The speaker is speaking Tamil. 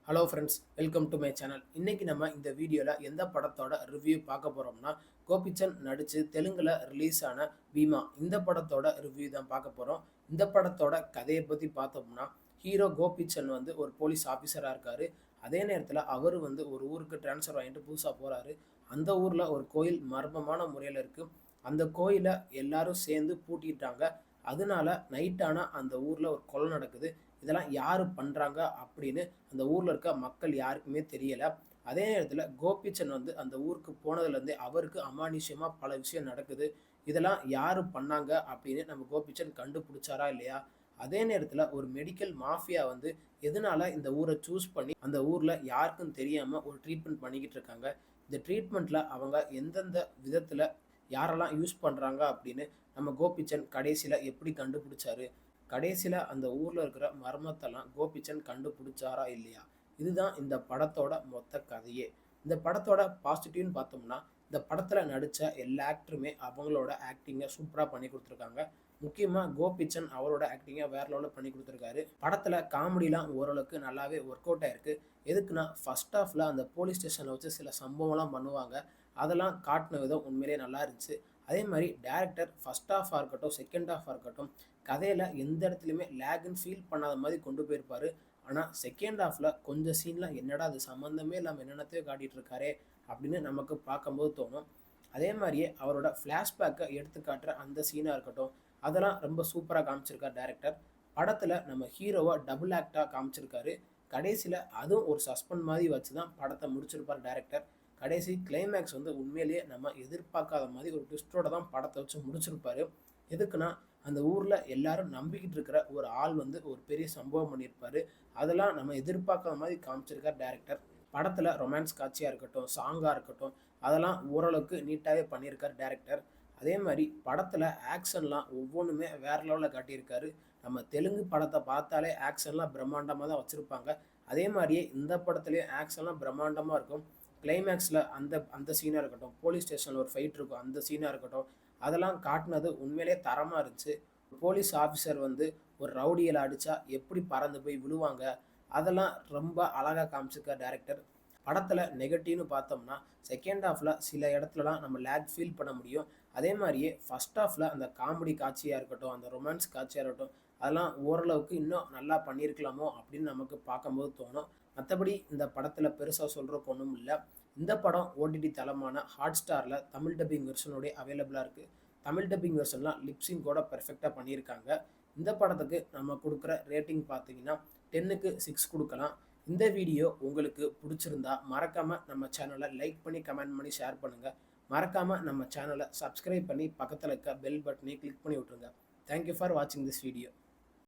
Hello friends, welcome to my channel. இன்னைக்கு நம்ம இந்த வீடியோவில் எந்த படத்தோட ரிவ்யூ பார்க்க போகிறோம்னா, கோபிச்சந்த் நடித்து தெலுங்கில் ரிலீஸ் ஆன பீமா இந்த படத்தோட ரிவ்யூ தான் பார்க்க போகிறோம். இந்த படத்தோட கதையை பற்றி பார்த்தோம்னா, ஹீரோ கோபிச்சந்த் வந்து ஒரு போலீஸ் ஆஃபீஸராக இருக்கார். அதே நேரத்தில் அவர் வந்து ஒரு ஊருக்கு ட்ரான்ஸ்ஃபர் வாங்கிட்டு புதுசாக போகிறாரு. அந்த ஊரில் ஒரு கோயில் மர்மமான முறையில் இருக்குது. அந்த கோயிலை எல்லாரும் சேர்ந்து பூட்டிட்டாங்க. அதனால நைட்டான அந்த ஊரில் ஒரு கொலை நடக்குது. இதெல்லாம் யார் பண்ணுறாங்க அப்படின்னு அந்த ஊரில் இருக்க மக்கள் யாருக்குமே தெரியலை. அதே நேரத்தில் கோபிச்சந்த் வந்து அந்த ஊருக்கு போனதுலேருந்தே அவருக்கு அமானுஷ்யமாக பல விஷயம் நடக்குது. இதெல்லாம் யார் பண்ணாங்க அப்படின்னு நம்ம கோபிச்சந்த் கண்டுபிடிச்சாரா இல்லையா? அதே நேரத்தில் ஒரு மெடிக்கல் மாஃபியா வந்து எதனால இந்த ஊரை சூஸ் பண்ணி அந்த ஊரில் யாருக்கும் தெரியாமல் ஒரு ட்ரீட்மெண்ட் பண்ணிக்கிட்டு இருக்காங்க. இந்த ட்ரீட்மெண்ட்டில் அவங்க எந்தெந்த விதத்தில் யாரெல்லாம் யூஸ் பண்ணுறாங்க அப்படின்னு நம்ம கோபிச்சந்த் கடைசியில் எப்படி கண்டுபிடிச்சாரு? கடைசியில் அந்த ஊரில் இருக்கிற மர்மத்தெல்லாம் கோபிச்சந்த் கண்டுபிடிச்சாரா இல்லையா? இதுதான் இந்த படத்தோட மொத்த கதையே. இந்த படத்தோட பாசிட்டிவ்னு பார்த்தோம்னா, இந்த படத்தில் நடித்த எல்லா ஆக்டருமே அவங்களோட ஆக்டிங்கை சூப்பராக பண்ணி கொடுத்துருக்காங்க. முக்கியமாக கோபிச்சந்த் அவரோட ஆக்டிங்கை வேற லெவலில் பண்ணி கொடுத்துருக்காரு. படத்தில் காமெடிலாம் ஓரளவுக்கு நல்லாவே ஒர்க் அவுட் ஆயிருக்கு. எதுக்குன்னா ஃபர்ஸ்ட் ஹாஃபில் அந்த போலீஸ் ஸ்டேஷனில் வச்சு சில சம்பவம்லாம் பண்ணுவாங்க. அதெல்லாம் காட்டின விதம் உண்மையிலேயே நல்லா இருந்துச்சு. அதே மாதிரி டேரக்டர் ஃபர்ஸ்ட் ஹாஃபாக இருக்கட்டும், செகண்ட் ஹாஃபாக இருக்கட்டும், கதையில் எந்த இடத்துலையுமே லேக்னு ஃபீல் பண்ணாத மாதிரி கொண்டு போயிருப்பார். ஆனால் செகண்ட் ஹாஃபில் கொஞ்சம் சீன்லாம் என்னடா அது சம்மந்தமே இல்லாமல் என்னென்னத்தையோ காட்டிகிட்டு இருக்காரே அப்படின்னு நமக்கு பார்க்கும்போது தோணும். அதே மாதிரியே அவரோட ஃப்ளாஷ்பேக்கை எடுத்து காட்டுற அந்த சீனாக இருக்கட்டும், அதெல்லாம் ரொம்ப சூப்பராக காமிச்சிருக்கார் டேரக்டர். படத்தில் நம்ம ஹீரோவை டபுள் ஆக்டாக காமிச்சிருக்காரு. கடைசியில் அதுவும் ஒரு சஸ்பெண்ட் மாதிரி வச்சு தான் படத்தை முடிச்சிருப்பார் டேரக்டர். கடைசி கிளைமேக்ஸ் வந்து உண்மையிலேயே நம்ம எதிர்பார்க்காத மாதிரி ஒரு ட்விஸ்டோட தான் படத்தை வச்சு முடிச்சிருப்பாரு. எதுக்குன்னா அந்த ஊரில் எல்லாரும் நம்பிக்கிட்டு இருக்கிற ஒரு ஆள் வந்து ஒரு பெரிய சம்பவம் பண்ணியிருப்பாரு. அதெல்லாம் நம்ம எதிர்பார்க்காத மாதிரி காமிச்சிருக்கார் டேரக்டர். படத்தில் ரொமான்ஸ் காட்சியாக இருக்கட்டும், சாங்காக இருக்கட்டும், அதெல்லாம் ஓரளவுக்கு நீட்டாகவே பண்ணியிருக்கார் டேரக்டர். அதே மாதிரி படத்தில் ஆக்ஷன்லாம் ஒவ்வொன்றுமே வேற லெவலில் காட்டியிருக்காரு. நம்ம தெலுங்கு படத்தை பார்த்தாலே ஆக்ஷன்லாம் பிரம்மாண்டமாக தான் வச்சுருப்பாங்க. அதே மாதிரியே இந்த படத்துலேயும் ஆக்ஷன்லாம் பிரம்மாண்டமாக இருக்கும். கிளைமேக்ஸில் அந்த அந்த சீனாக இருக்கட்டும், போலீஸ் ஸ்டேஷனில் ஒரு ஃபைட் இருக்கும் அந்த சீனாக இருக்கட்டும், அதெல்லாம் காட்டினது உண்மையிலே தரமாக இருந்துச்சு. போலீஸ் ஆஃபீஸர் வந்து ஒரு ரவுடிகளை அடித்தா எப்படி பறந்து போய் விழுவாங்க, அதெல்லாம் ரொம்ப அழகாக காமிச்சிருக்கார் டேரக்டர். படத்தில் நெகட்டிவ்னு பார்த்தோம்னா, செகண்ட் ஹாஃபில் சில இடத்துலலாம் நம்ம லேக் ஃபீல் பண்ண முடியும். அதே மாதிரியே ஃபஸ்ட் ஹாஃபில் அந்த காமெடி காட்சியாக இருக்கட்டும், அந்த ரொமான்ஸ் காட்சியாக இருக்கட்டும், அதெல்லாம் ஓரளவுக்கு இன்னும் நல்லா பண்ணியிருக்கலாமோ அப்படின்னு நமக்கு பார்க்கும்போது தோணும். மற்றபடி இந்த படத்தில் பெருசாக சொல்கிறக்கு ஒன்றும் இல்லை. இந்த படம் ஓடிடி தளமான ஹாட்ஸ்டாரில் தமிழ் டப்பிங் வெர்ஷனோட அவைலபிளாக இருக்குது. தமிழ் டப்பிங் வெர்ஷன்லாம் லிப்ஸிங் கூட பெர்ஃபெக்டாக பண்ணியிருக்காங்க. இந்த படத்துக்கு நம்ம கொடுக்குற ரேட்டிங் பார்த்தீங்கன்னா 10க்கு 6 கொடுக்கலாம். இந்த வீடியோ உங்களுக்கு பிடிச்சிருந்தா மறக்காமல் நம்ம சேனலை லைக் பண்ணி கமெண்ட் பண்ணி ஷேர் பண்ணுங்கள். மறக்காமல் நம்ம சேனலை சப்ஸ்கிரைப் பண்ணி பக்கத்தில் இருக்க பெல் பட்டனை கிளிக் பண்ணி விட்ருங்க. தேங்க்யூ ஃபார் வாட்சிங் திஸ் வீடியோ.